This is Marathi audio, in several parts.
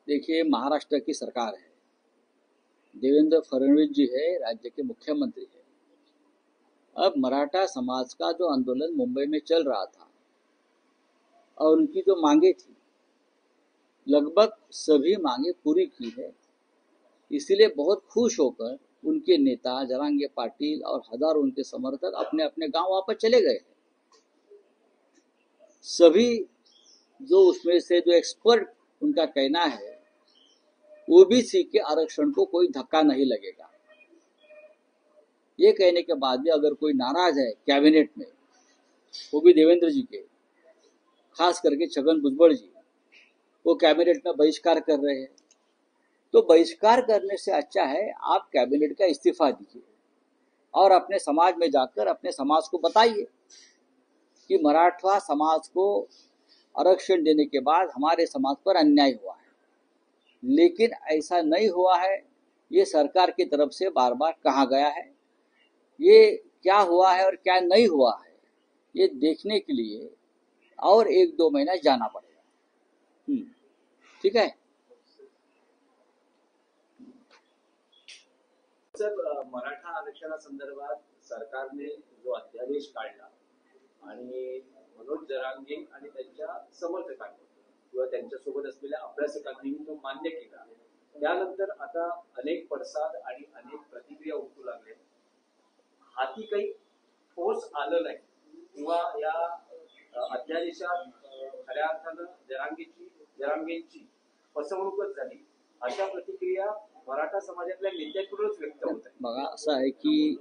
देखिए, महाराष्ट्र की सरकार है, देवेंद्र फडणवीस जी है, राज्य के मुख्यमंत्री है। अब मराठा समाज का जो आंदोलन मुंबई में चल रहा था और उनकी जो मांगे थी, लगभग सभी मांगे पूरी की है। इसीलिए बहुत खुश होकर उनके नेता जरांगे पाटिल और हजारों उनके समर्थक अपने अपने गांव वापस चले गए। सभी जो उसमें से जो एक्सपर्ट उनका कहना है, ओबीसी के आरक्षण को कोई धक्का नहीं लगेगा। ये कहने के बाद भी अगर कोई नाराज है कैबिनेट में, वो भी देवेंद्र जी के, खास करके छगन भुजबल जी, वो कैबिनेट में बहिष्कार कर रहे हैं, तो बहिष्कार करने से अच्छा है आप कैबिनेट का इस्तीफा दीजिए और अपने समाज में जाकर अपने समाज को बताइए कि मराठा समाज को आरक्षण देने के बाद हमारे समाज पर अन्याय हुआ है। लेकिन ऐसा नहीं हुआ है, ये सरकार की तरफ से बार बार कहा गया है। ये क्या हुआ है और क्या नहीं हुआ है, ये देखने के लिए और 1-2 महीना जाना पड़ेगा। ठीक है सर, मराठा आरक्षणासंदर्भात सरकारने जो अध्यादेश काढला आणि मनोज जरांगे आणि त्यांच्या समर्थकांनी किंवा त्यांच्यासोबत असलेल्या अभ्यासकांनी तो मान्य केला, त्यानंतर आता अनेक पडसाद आणि अनेक प्रतिक्रिया उमटू लागल्या। हाती काही ठोस आलं नाही किंवा या अध्यादेशात खऱ्या अर्थानं जरांगेंची फसवणूकच झाली, अशा प्रतिक्रिया मराठा समाजातल्या नेत्यांकडूनच व्यक्त होत आहे। बघा, असं आहे की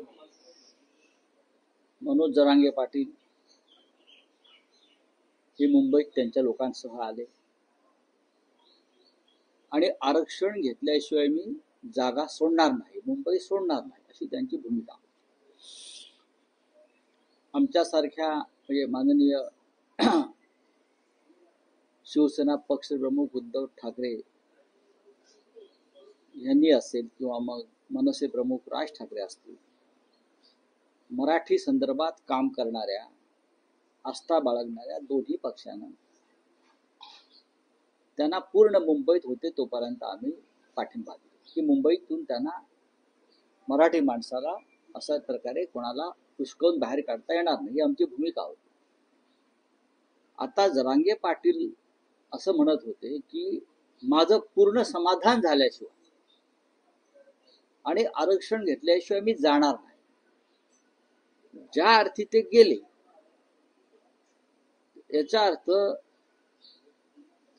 मनोज जरांगे पाटील हे मुंबईत त्यांच्या लोकांसह आले आणि आरक्षण घेतल्याशिवाय मी जागा सोडणार नाही, मुंबई सोडणार नाही, अशी त्यांची भूमिका। आमच्यासारख्या म्हणजे माननीय शिवसेना पक्षप्रमुख उद्धव ठाकरे यांनी असेल किंवा मग मनसे प्रमुख राज ठाकरे असतील, मराठी संदर्भात काम करणाऱ्या, आस्था बाळगणाऱ्या दोन्ही पक्षांना त्यांना पूर्ण मुंबईत होते तोपर्यंत आम्ही पाठिंबा दिला की मुंबईतून त्यांना मराठी माणसाला अशा प्रकारे कोणाला हुसकवून बाहेर काढता येणार नाही, ही आमची भूमिका होती। आता जरांगे पाटील असं म्हणत होते की माझं पूर्ण समाधान झाल्याशिवाय आणि आरक्षण घेतल्याशिवाय मी जाणार नाही। ज्या अर्थी ते गेले, याचा अर्थ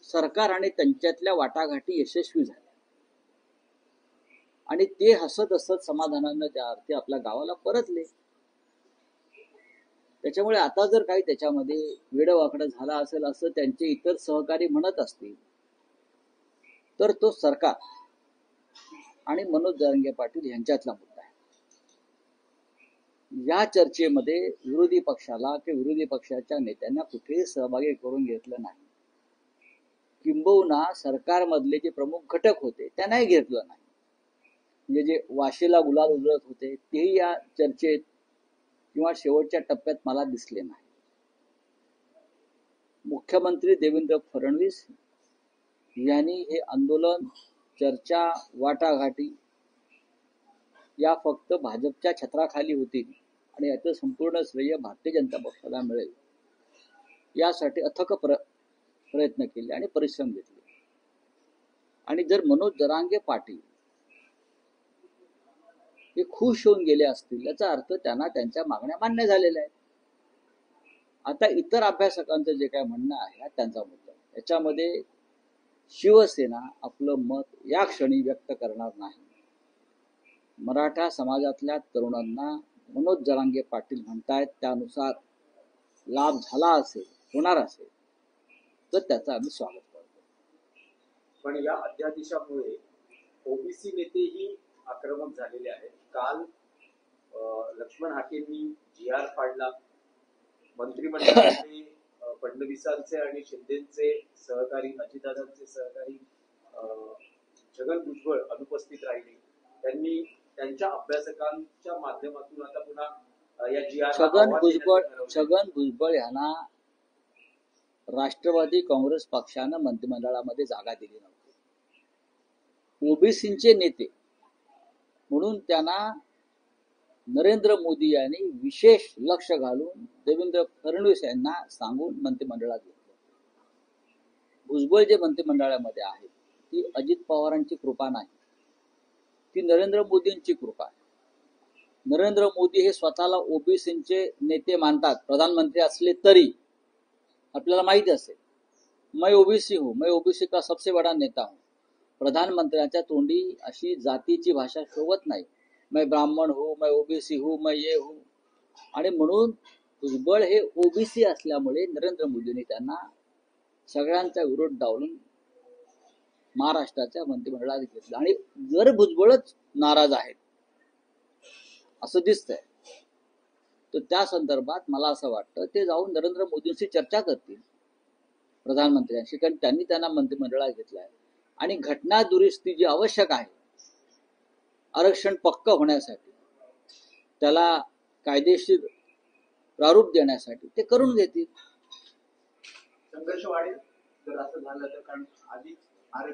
सरकार आणि त्यांच्यातल्या वाटाघाटी यशस्वी झाल्या आणि ते हसत हसत समाधानानं त्या अर्थी आपल्या गावाला परतले। त्याच्यामुळे आता जर काही त्याच्यामध्ये वेडवाकडं झाला असेल असं त्यांचे इतर सहकारी म्हणत असतील, तर तो सरकार आणि मनोज जरांगे पाटील यांच्यातला मुद्दा आहे। या चर्चेमध्ये विरोधी पक्षाला किंवा विरोधी पक्षाच्या नेत्यांना कुठेही सहभागी करून घेतलं नाही, किंबहुना सरकारमधले जे प्रमुख घटक होते त्यांनाही घेतलं नाही। म्हणजे जे वाशीला गुलाल उधळत होते तेही या चर्चेत किंवा शेवटच्या टप्प्यात मला दिसले नाही। मुख्यमंत्री देवेंद्र फडणवीस यांनी हे आंदोलन, चर्चा, वाटाघाटी या फक्त भाजपच्या छत्राखाली होतील आणि याचं संपूर्ण श्रेय भारतीय जनता पक्षाला मिळेल, यासाठी अथक प्रयत्न केले आणि परिश्रम घेतले। आणि जर मनोज जरांगे पाटील हे खुश होऊन गेले असतील, याचा अर्थ त्यांना त्यांच्या मागण्या मान्य झालेल्या आहेत। आता इतर अभ्यासकांचं जे काय म्हणणं आहे हा त्यांचा मुद्दा, याच्यामध्ये शिवसेना आपलं मत या क्षणी व्यक्त करणार नाही। मराठा समाजातल्या तरुणांना मनोज जरांगे पाटील म्हणतायत त्यानुसार लाभ झाला असेल, होणार असेल, तर त्याचं आम्ही स्वागत करतो। पण या अध्यादेशामुळे ओबीसी नेतेही आक्रमक झालेले आहेत। काल लक्ष्मण हाकेंनी GR फाडला, मंत्रिमंडळाने फडणवीसांचे आणि शिंदेचे सहकारी, अजितदादांचे सहकारी छगन भुजबळ अनुपस्थित राहिले। त्यांनी त्यांच्या अभ्यासकांच्या माध्यमातून आता पुन्हा या GR छगन भुजबळ यांना राष्ट्रवादी काँग्रेस पक्षानं मंत्रिमंडळामध्ये जागा दिली नव्हती. ओबीसीचे नेते म्हणून त्यांना नरेंद्र मोदी यांनी विशेष लक्ष घालून देवेंद्र फडणवीस यांना सांगून मंत्रिमंडळात घेतलं. भुजबळ जे मंत्रिमंडळामध्ये आहेत ती अजित पवारांची कृपा नाही, ती नरेंद्र मोदींची कृपा आहे. नरेंद्र मोदी हे स्वतःला ओबीसीचे नेते मानतात. प्रधानमंत्री असले तरी आपल्याला माहिती असेल, मैं ओबीसी हूं, मैं ओबीसी का सबसे बड़ा नेता हूं. प्रधानमंत्र्यांच्या तोंडी अशी जातीची भाषा शोभत नाही. मैं ब्राह्मण हूं, मैं ओबीसी हूं, मैं ये हूं. आणि म्हणून भुजबळ हे ओबीसी असल्यामुळे नरेंद्र मोदींनी त्यांना सगळ्यांचा विरोध डावलून महाराष्ट्राच्या मंत्रिमंडळात घेतलं. आणि जर भुजबळच नाराज आहेत असं दिसतंय तर त्या संदर्भात मला असं वाटतं ते जाऊन नरेंद्र मोदींशी चर्चा करतील, प्रधानमंत्र्यांशी, कारण त्यांनी त्यांना मंत्रिमंडळात घेतलं आहे. आणि घटना दुरुस्ती जी आवश्यक आहे आरक्षण पक्क होण्यासाठी, त्याला कायदेशीर प्रारूप देण्यासाठी ते करून घेतील. संघर्ष वाढेल जर असं झालं तर, कारण आधी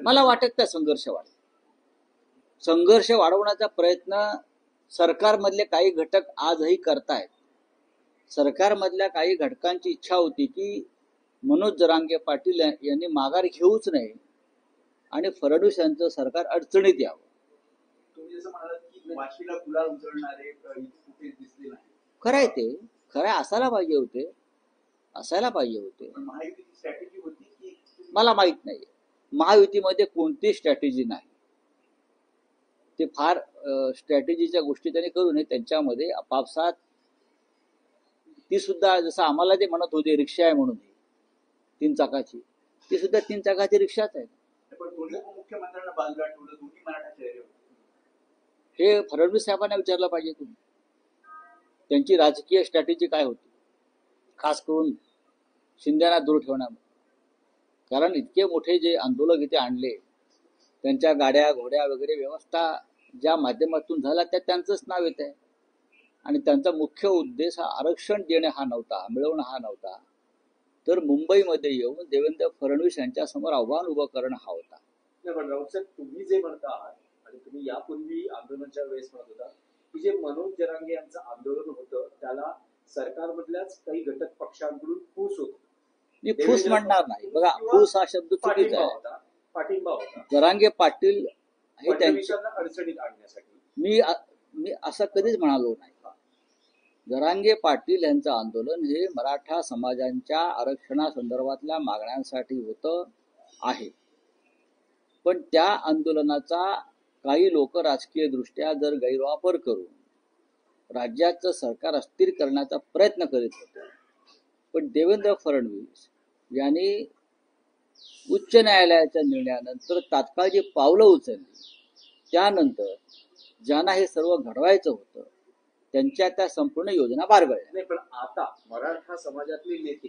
मला वाटत का संघर्ष वाढेल. संघर्ष वाढवण्याचा प्रयत्न सरकारमधले काही घटक आजही करतायत. सरकारमधल्या काही घटकांची इच्छा होती की मनोज जरांगे पाटील यांनी माघार घेऊच नये आणि फडणवीस यांचं सरकार अडचणीत यावं. तुम्ही जसं म्हणालात की वाशीला गुलाल उजळणारे कुठे दिसले नाही. खरंय, ते खरंय, असायला पाहिजे होते, असायला पाहिजे होते. पण महायुतीची स्ट्रॅटेजी होती की मला माहित नाही. महायुतीमध्ये कोणती स्ट्रॅटेजी नाही. ते फार स्ट्रॅटेजीच्या गोष्टी त्यांनी करू नये. त्यांच्यामध्ये आपापसात ती सुद्धा जसं आम्हाला ते म्हणत होते रिक्षा आहे म्हणून 3 चाकाची, ती सुद्धा 3 चाकाची रिक्षाच आहे. पण दोन्ही मुख्यमंत्र्यांना बाजूला ठेवलं, दोन्ही मराठा चेहरे होते. हे फडणवीस साहेबांना विचारलं पाहिजे तुम्ही, त्यांची राजकीय स्ट्रॅटेजी काय होती, खास करून शिंदेना दूर ठेवण्यामध्ये. कारण इतके मोठे जे आंदोलक इथे आणले, त्यांच्या गाड्या घोड्या वगैरे व्यवस्था ज्या माध्यमातून झाला त्यात त्यांचंच नाव येत आहे. आणि त्यांचा मुख्य उद्देश हा आरक्षण देणे हा नव्हता, मिळवणं हा नव्हता, तर मुंबईमध्ये येऊन देवेंद्र फडणवीस यांच्या समोर आव्हान उभं करणं हा होता. पण राऊत साहेब, तुम्ही जे म्हणता आहात आणि तुम्ही यापूर्वी आंदोलनाच्या वेळेस म्हणत होता की जे मनोज जरांगे यांचं आंदोलन होतं त्याला सरकारमधल्याच काही घटक पक्षांकडून फूस होतो. मी फूस म्हणणार नाही. बघा, फूस हा शब्द चुकीचा आहे. पाठिंबा होता जरांगे पाटील हे त्यांच्या अडचणीत आणण्यासाठी. मी असं कधीच म्हणालो नाही. जरांगे पाटील यांचं आंदोलन हे मराठा समाजांच्या आरक्षणासंदर्भातल्या मागण्यांसाठी होतं आहे. पण त्या आंदोलनाचा काही लोक राजकीय दृष्ट्या जर गैरवापर करून राज्याचं सरकार अस्थिर करण्याचा प्रयत्न करीत होते. पण देवेंद्र फडणवीस यांनी उच्च न्यायालयाच्या निर्णयानंतर तात्काळ जी पावलं उचलली, त्यानंतर ज्यांना हे सर्व घडवायचं होतं त्यांच्या त्या संपूर्ण योजना बारगळल्या. नाही, पण आता मराठा समाजातले नेते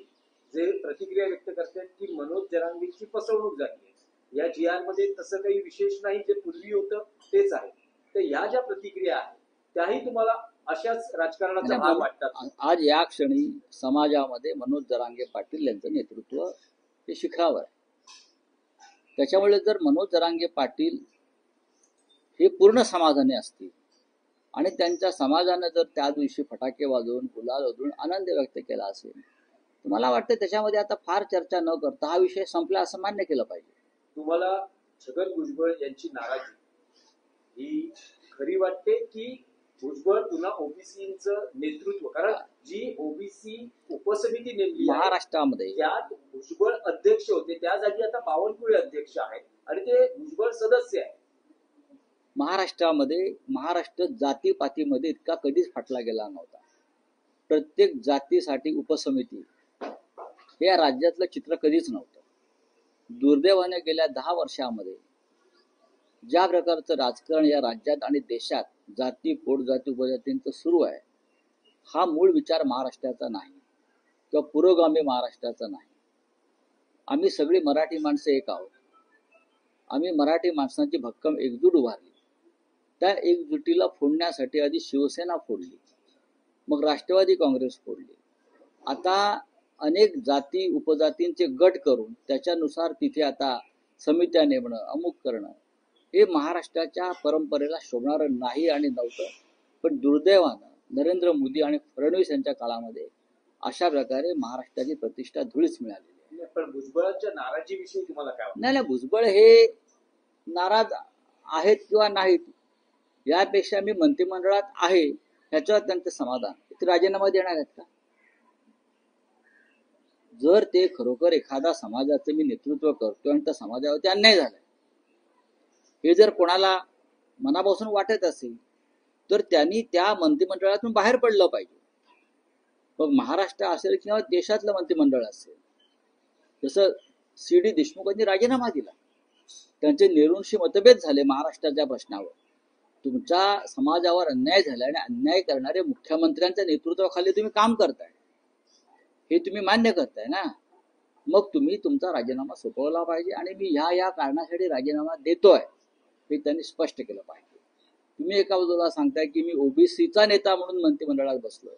जे प्रतिक्रिया व्यक्त करतात की मनोज जरांगेची फसवणूक झाली आहे, या जी आर मध्ये तसं काही विशेष नाही, जे पूर्वी होतं तेच आहे. तर या ज्या प्रतिक्रिया आहेत त्याही तुम्हाला अशाच राजकारणाचा भाग वाटतात. आज या क्षणी समाजामध्ये मनोज जरांगे पाटील यांचं नेतृत्व हे शिखरावर आहे. त्याच्यामुळे जर मनोज जरांगे पाटील हे पूर्ण समाधानी असतील आणि त्यांच्या समाजानं जर त्या दिवशी फटाके वाजवून गुलाल वाजवून आनंद व्यक्त केला असेल तर मला वाटतं त्याच्यामध्ये आता फार चर्चा न करता हा विषय संपला असं मान्य केलं पाहिजे. तुम्हाला छगन भुजबळ यांची नाराजी ही खरी वाटते की भुजबळ पुन्हा ओबीसीचं नेतृत्व, कारण जी ओबीसी उपसमिती नेमली महाराष्ट्रामध्ये त्यात भुजबळ अध्यक्ष होते, त्या जागी आता बावनकुळे अध्यक्ष आहेत आणि ते भुजबळ सदस्य आहेत. महाराष्ट्रामध्ये महाराष्ट्र जातीपातीमध्ये इतका कधीच फाटला गेला नव्हता. प्रत्येक जातीसाठी उपसमिती हे या राज्यातलं चित्र कधीच नव्हतं. दुर्दैवाने गेल्या 10 वर्षामध्ये ज्या प्रकारचं राजकारण या राज्यात आणि देशात जाती पोटजाती उपजातींचं सुरू आहे, हा मूळ विचार महाराष्ट्राचा नाही किंवा पुरोगामी महाराष्ट्राचा नाही. आम्ही सगळी मराठी माणसं एक आहोत. आम्ही मराठी माणसांची भक्कम एकजूट उभारली. त्या एकजुटीला फोडण्यासाठी आधी शिवसेना फोडली, मग राष्ट्रवादी काँग्रेस फोडली, आता अनेक जाती उपजातींचे गट करून त्याच्यानुसार तिथे आता समित्या नेमणं, अमुक करणं, हे महाराष्ट्राच्या परंपरेला शोभणारं नाही आणि नव्हतं. पण दुर्दैवानं नरेंद्र मोदी आणि फडणवीस यांच्या काळामध्ये अशा प्रकारे महाराष्ट्राची प्रतिष्ठा धुळीस मिळालेली आहे. पण भुजबळांच्या नाराजीविषयी तुम्हाला काय वाटतं? नाही, भुजबळ हे नाराज आहेत किंवा नाहीत यापेक्षा मी मंत्रिमंडळात आहे ह्याच्यावर त्यांचं समाधान. ते राजीनामा देणार आहेत का? जर ते खरोखर एखादा समाजाचं मी नेतृत्व करतो आणि त्या समाजावरती अन्याय झालाय हे जर कोणाला मनापासून वाटत असेल तर त्यांनी त्या मंत्रिमंडळातून बाहेर पडलं पाहिजे. मग महाराष्ट्र असेल किंवा देशातलं मंत्रिमंडळ असेल. जसं सी.डी. देशमुखांनी राजीनामा दिला, त्यांचे नेहरूंशी मतभेद झाले महाराष्ट्राच्या प्रश्नावर. तुमच्या समाजावर अन्याय झाला आणि अन्याय करणारे मुख्यमंत्र्यांच्या नेतृत्वाखाली तुम्ही काम करताय हे तुम्ही मान्य करताय ना, मग तुम्ही तुमचा राजीनामा सोपवला पाहिजे आणि मी या कारणासाठी राजीनामा देतोय हे त्यांनी स्पष्ट केलं पाहिजे. तुम्ही एका बाजूला सांगताय की मी ओबीसीचा नेता म्हणून मंत्रिमंडळात बसलोय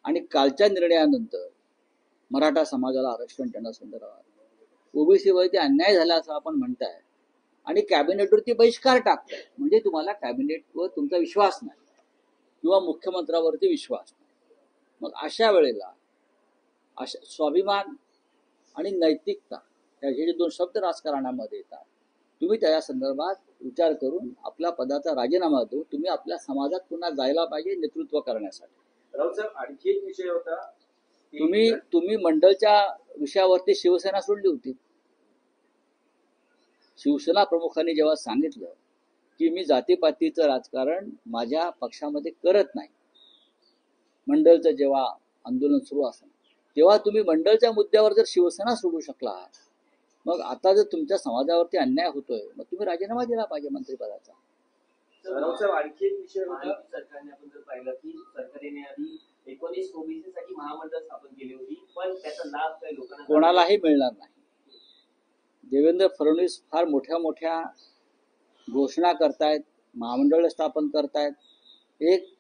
आणि कालच्या निर्णयानंतर मराठा समाजाला आरक्षण देण्यासंदर्भात ओबीसीवरती अन्याय झाला असं आपण म्हणताय आणि कॅबिनेटवरती बहिष्कार टाकताय. म्हणजे तुम्हाला कॅबिनेटवर तुमचा विश्वास नाही किंवा मुख्यमंत्र्यावरती विश्वास नाही. मग अशा वेळेला अशा स्वाभिमान आणि नैतिकता हे जे दोन शब्द राजकारणामध्ये येतात, तुम्ही त्या संदर्भात विचार करून आपल्या पदाचा राजीनामा देऊन तुम्ही आपल्या समाजात पुन्हा जायला पाहिजे नेतृत्व करण्यासाठी. राऊत साहेब, आणखी एक विषय होता. तुम्ही मंडळच्या विषयावरती शिवसेना सोडली होती. शिवसेना प्रमुखांनी जेव्हा सांगितलं की मी जातीपातीचं राजकारण माझ्या पक्षामध्ये करत नाही, मंडळचं जेव्हा आंदोलन सुरू असेल तेव्हा तुम्ही मंडळच्या मुद्द्यावर जर शिवसेना सोडू शकला, मग आता जर तुमच्या समाजावरती अन्याय होतोय मग तुम्ही राजीनामा दिला पाहिजे मंत्रिपदाचा. राऊत साहेब, आणखी एक विषय होता. सरकारने आपण जर पाहिलं की सरकारने आधी 19 ओबीसी साठी महामंडळ स्थापन केली होती, पण त्याचा लाभ काही लोकांना कोणालाही मिळणार नाही. देवेंद्र फडणवीस फार मोठ्या मोठ्या घोषणा करतायत, महामंडळ स्थापन करतायत. एक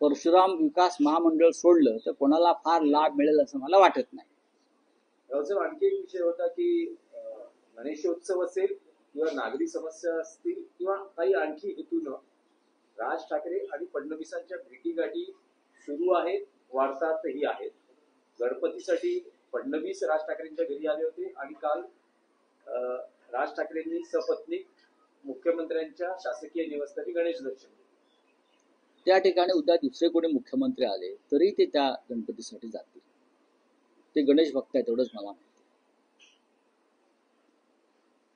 परशुराम विकास महामंडळ सोडलं तर कोणाला फार लाभ मिळेल असं मला वाटत नाही. राऊत साहेब, आणखी एक विषय होता की गणेशोत्सव असेल किंवा नागरी समस्या असतील किंवा काही आणखी हेतून राज ठाकरे आणि फडणवीसांच्या भेटीगाठी सुरू आहेत, वाढतातही आहेत. गणपतीसाठी फडणवीस राज ठाकरेंच्या घरी आले होते आणि काल राज ठाकरेंनी सपत्नीक मुख्यमंत्र्यांच्या शासकीय निवासस्थानी गणेश दर्शन. त्या ठिकाणी उद्या दुसरे कोणी मुख्यमंत्री आले तरी ते त्या गणपतीसाठी जातील. ते गणेश भक्त आहेत एवढंच मला माहिती.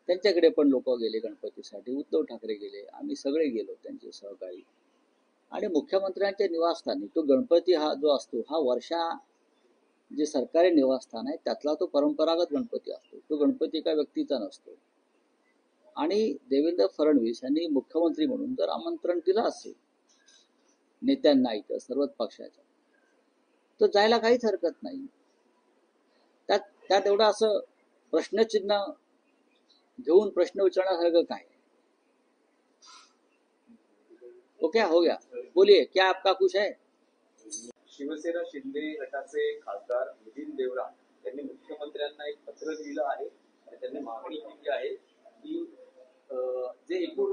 त्यांच्याकडे पण लोक गेले गणपतीसाठी, उद्धव ठाकरे गेले, आम्ही सगळे गेलो त्यांचे सहकारी. आणि मुख्यमंत्र्यांच्या निवासस्थानी तो गणपती हा जो असतो हा वर्षा जे सरकारी निवासस्थान आहे त्यातला तो परंपरागत गणपती असतो. तो गणपती एका व्यक्तीचा नसतो. आणि देवेंद्र फडणवीस यांनी मुख्यमंत्री म्हणून जर आमंत्रण दिलं असेल नेत्यांना इथं सर्वच पक्षाच्या, तर जायला काहीच हरकत नाही. त्यात एवढं असं प्रश्नचिन्ह घेऊन प्रश्न विचारण्यासारखं काय. तो क्या हो गया, बोलिए क्या आपका कुछ है. शिवसेना शिंदे गटाचे खासदार मिलिंद देवरा यांनी मुख्यमंत्र्यांना एक पत्र लिहिलं आहे आणि त्यांनी मागणी केली आहे की जे एकूण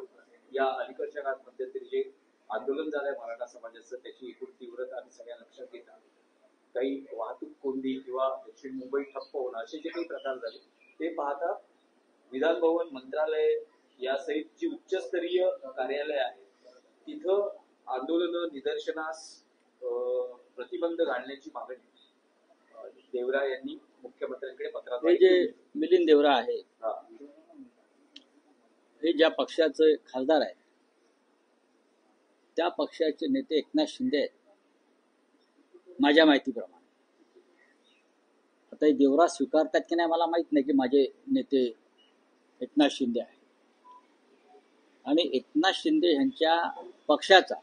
या अलीकडच्या काळात मध्यंतरी जे आंदोलन झालंय मराठा समाजाचं त्याची एकूण तीव्रता आणि सगळ्या लक्षात घेता काही वाहतूक कोंडी किंवा दक्षिण मुंबई ठप्प होणं असे जे काही प्रकार झाले ते पाहता विधान भवन, मंत्रालय यासहित जी उच्चस्तरीय कार्यालय आहे तिथं आंदोलन निदर्शनास प्रतिबंध घालण्याची मागणी देवरा यांनी मुख्यमंत्र्यांकडे पत्रात. हे जे मिलिंद देवरा आहे हे ज्या पक्षाचे खासदार आहेत त्या पक्षाचे नेते एकनाथ शिंदे आहेत माझ्या माहितीप्रमाणे. आता हे देवरा स्वीकारतात की नाही मला माहित नाही की माझे नेते एकनाथ शिंदे आहे. आणि एकनाथ शिंदे यांच्या पक्षाचा,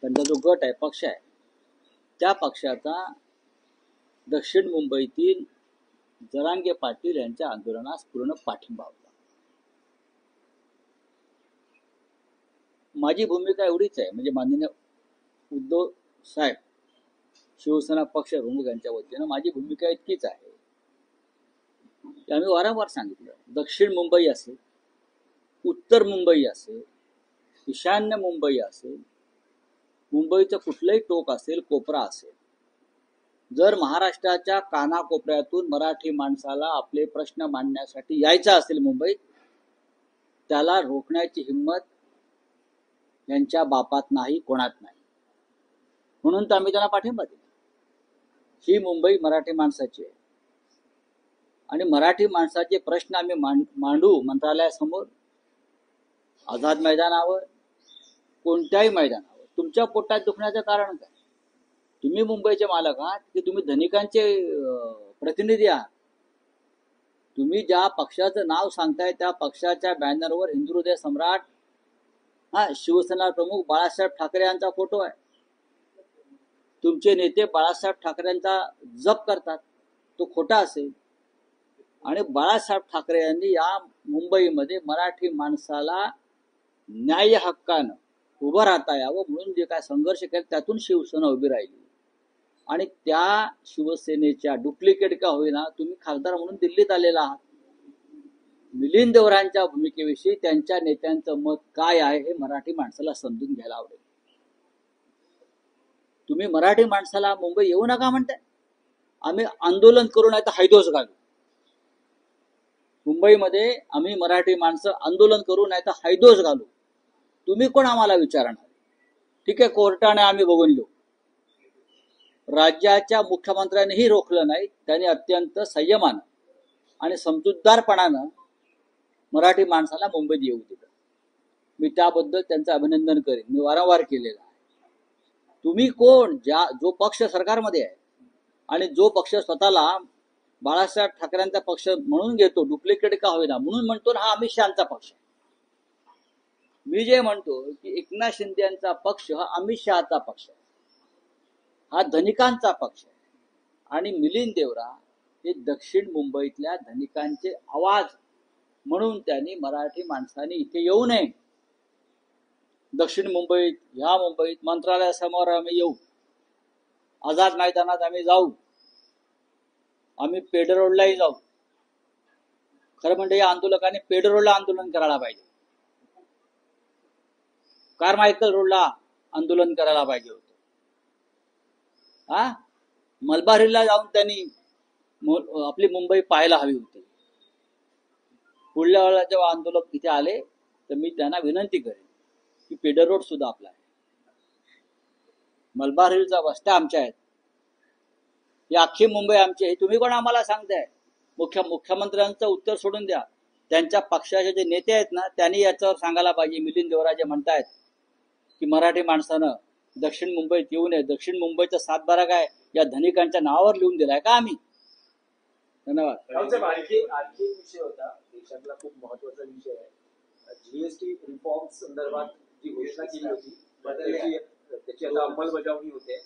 त्यांचा जो गट आहे पक्ष आहे त्या पक्षाचा दक्षिण मुंबईतील जरांगे पाटील यांच्या आंदोलनास पूर्ण पाठिंबा होता. माझी भूमिका एवढीच आहे, म्हणजे माननीय उद्धव साहेब शिवसेना पक्ष प्रमुख यांच्या वतीनं माझी भूमिका इतकीच आहे की आम्ही वारंवार सांगितलं, दक्षिण मुंबई असेल, उत्तर मुंबई असेल, ईशान्य मुंबई असेल, मुंबईचं कुठलंही टोक असेल, कोपरा असेल, जर महाराष्ट्राच्या कानाकोपऱ्यातून मराठी माणसाला आपले प्रश्न मांडण्यासाठी यायचं असेल मुंबईत, त्याला रोखण्याची हिंमत यांच्या बापात नाही, कोणात नाही. म्हणून तर आम्ही त्यांना पाठिंबा दिला. ही मुंबई मराठी माणसाची आहे आणि मराठी माणसाचे प्रश्न आम्ही मांडू मंत्रालयासमोर, आझाद मैदानावर, कोणत्याही मैदानावर. तुमच्या पोटात दुखण्याचं कारण काय? तुम्ही मुंबईचे मालक आहात की तुम्ही धनिकांचे प्रतिनिधी आहात? तुम्ही ज्या पक्षाचं नाव सांगताय त्या पक्षाच्या बॅनरवर हिंदू हृदय सम्राट शिवसेना प्रमुख बाळासाहेब ठाकरे यांचा फोटो आहे. तुमचे नेते बाळासाहेब ठाकरेंचा जप करतात, तो खोटा असेल. आणि बाळासाहेब ठाकरे यांनी या मुंबईमध्ये मराठी माणसाला न्याय हक्कानं उभं राहता यावं म्हणून जे काय संघर्ष केला त्यातून शिवसेना उभी राहिली. आणि त्या शिवसेनेच्या डुप्लिकेट का होईना तुम्ही खासदार म्हणून दिल्लीत आलेला आहात. मिलिंद देवरांच्या भूमिकेविषयी त्यांच्या नेत्यांचं मत काय आहे हे मराठी माणसाला समजून घ्यायला आवडेल. तुम्ही मराठी माणसाला मुंबई येऊ नका म्हणताय. आम्ही आंदोलन करू नाही तर हैदोस घालू. मुंबईमध्ये आम्ही मराठी माणसं आंदोलन करू नाही तर हैदोस घालू. तुम्ही कोण आम्हाला विचारणार? ठीक आहे, कोर्टाने आम्ही बघून घेऊ. राज्याच्या मुख्यमंत्र्यांनीही रोखलं नाही. त्यांनी अत्यंत संयमानं आणि समजूतदारपणानं मराठी माणसाला मुंबईत येऊ दिलं. मी त्याबद्दल त्यांचं अभिनंदन करेन. मी वारंवार केलेलं आहे. तुम्ही कोण? जो पक्ष सरकारमध्ये आहे आणि जो पक्ष स्वतःला बाळासाहेब ठाकरेंचा पक्ष म्हणून घेतो, डुप्लिकेट का होईना म्हणून म्हणतो हा अमित शहाचा पक्ष. मी जे म्हणतो की एकनाथ शिंदे यांचा पक्ष हा अमित शहाचा पक्ष आहे, हा धनिकांचा पक्ष आहे. आणि मिलिंद देवरा हे दक्षिण मुंबईतल्या धनिकांचे आवाज म्हणून त्यांनी मराठी माणसांनी इथे येऊ नये. दक्षिण मुंबईत, ह्या मुंबईत मंत्रालयासमोर आम्ही येऊ, आझाद मैदानात आम्ही जाऊ, आम्ही पेड रोडलाही जाऊ. खरं म्हणजे या आंदोलकांनी पेड रोडला आंदोलन करायला पाहिजे, कारमायकल रोडला आंदोलन करायला पाहिजे होतं. मलबारीला जाऊन त्यांनी आपली मुंबई पाहायला हवी होती. पुढल्या वेळेला जेव्हा आंदोलक इथे आले तर मी त्यांना विनंती करेन की पेडर रोड सुद्धा आपला आहे, मलबार हिलचा वस्त्या आमच्या आहेत, ही अख्खी मुंबई आमची आहे. तुम्ही कोण आम्हाला सांगताय? मुख्यमंत्र्यांचं उत्तर सोडून द्या. त्यांच्या पक्षाचे जे नेते आहेत ना त्यांनी याच्यावर सांगायला पाहिजे. मिलिंद देवरा जे म्हणतायत की मराठी माणसानं दक्षिण मुंबईत येऊ नये, दक्षिण मुंबईचा सातबारा काय या धनिकांच्या नावावर लिहून दिलाय का आम्ही? धन्यवाद. आणखी एक विषय होता, देशातला खूप महत्वाचा विषय आहे. जीएसटी रिफॉर्म संदर्भात जी घोषणा केली होती त्याची आता अंमलबजावणी होते.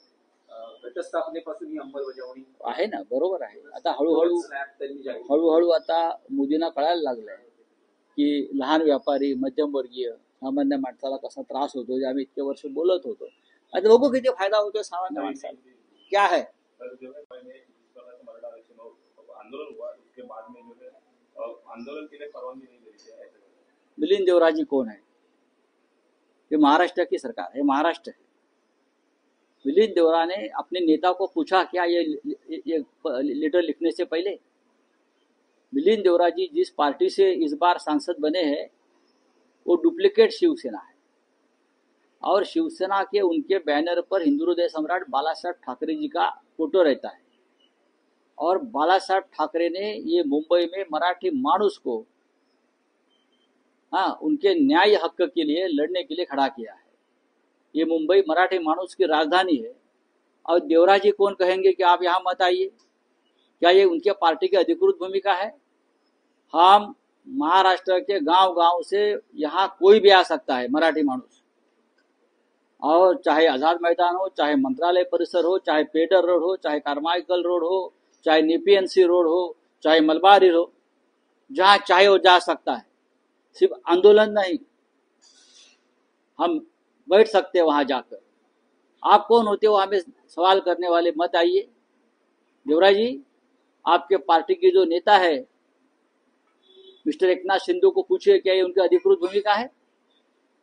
घटस्थापनेपासून ही अंमलबजावणी आहे ना, बरोबर आहे. आता हळूहळू आता मोदींना कळायला लागलंय की लहान व्यापारी, मध्यमवर्गीय, सामान्य माणसाला कसा त्रास होतो, जे आम्ही इतके वर्ष बोलत होतो. आता बघू किती फायदा होतो सामान्य माणसाला. क्या है आंदोलन के लिए परवानगी नहीं मिली. मिलिंद देवराजी कौन है? ये महाराष्ट्र की सरकार है, महाराष्ट्र है. मिलिंद देवरा ने अपने नेता को पूछा क्या ये लेटर लिखने से पहले? मिलिंद देवरा जी जिस पार्टी से इस बार सांसद बने हैं वो डुप्लीकेट शिवसेना है और शिवसेना के उनके बैनर पर हिंदू हृदय सम्राट बालासाहेब ठाकरे जी का फोटो रहता है. और बालासाहेब ठाकरे ने ये मुंबई में मराठी मानुस को उनके न्याय हक के लिए लड़ने के लिए खड़ा किया है. ये मुंबई मराठी मानुस की राजधानी है. और देवरा जी कौन कहेंगे कि आप यहाँ मत आइए? क्या ये उनके पार्टी की अधिकृत भूमिका है? हम महाराष्ट्र के गांव गांव से यहाँ कोई भी आ सकता है मराठी मानुस, और चाहे आजाद मैदान हो, चाहे मंत्रालय परिसर हो, चाहे पेडर रोड हो, चाहे कारमाइकल रोड हो, चाहे नेपीएनसी रोड हो, चाहे मलबारी हो, जहां चाहे वो जा सकता है. सिर्फ आंदोलन नहीं, हम बैठ सकते हैं वहां जाकर. आप कौन होते हो हमें सवाल करने वाले? मत आइए। देवराज जी, आपके पार्टी के जो नेता है मिस्टर एकनाथ शिंदे को पूछिए क्या ये उनकी अधिकृत भूमिका है।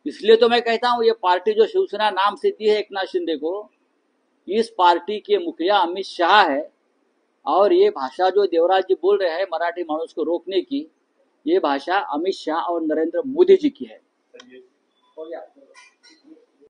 इसलिए तो मैं कहता हूं ये पार्टी जो शिवसेना नाम से दी है एकनाथ शिंदे को, इस पार्टी के मुखिया अमित शाह है। और ये भाषा जो देवराज जी बोल रहे हैं मराठी मानुस को रोकने की, ये भाषा अमित शाह और नरेंद्र मोदी जी की है। संजय हो गया